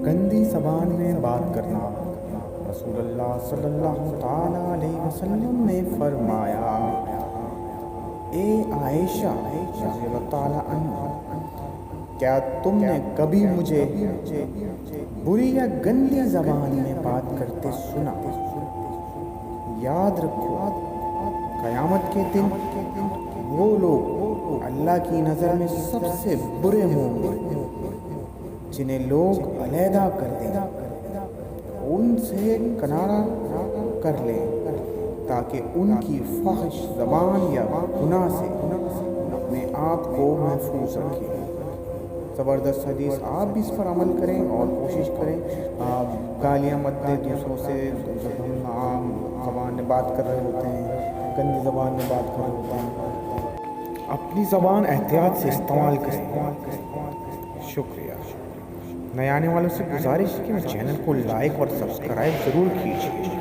گندی زبان میں بات کرنا۔ رسول اللہ صلی اللہ تعالیٰ علیہ وسلم نے فرمایا، اے عائشہ رضی اللہ تعالیٰ عنہ، کیا تم نے کبھی مجھے بری یا گندی زبان میں بات کرتے سنا؟ یاد رکھو، قیامت کے دن وہ لوگ اللہ کی نظر میں سب سے برے ہوں گے جنہیں لوگ علیحدہ کر دیں، ان سے کنارہ کر لیں تاکہ ان کی فحش زبان یا گناہ سے اپنے آپ کو محفوظ رکھیں۔ زبردست حدیث، آپ بھی اس پر عمل کریں اور کوشش کریں گالیاں مت دیں دوسروں سے۔ جب ہم عام زبان میں بات کر رہے ہوتے ہیں، گندی زبان میں بات کر رہے ہوتے ہیں، اپنی زبان احتیاط سے استعمال کریں۔ شکریہ۔ نئے آنے والوں سے گزارش ہے کہ چینل کو لائک اور سبسکرائب ضرور کیجیے۔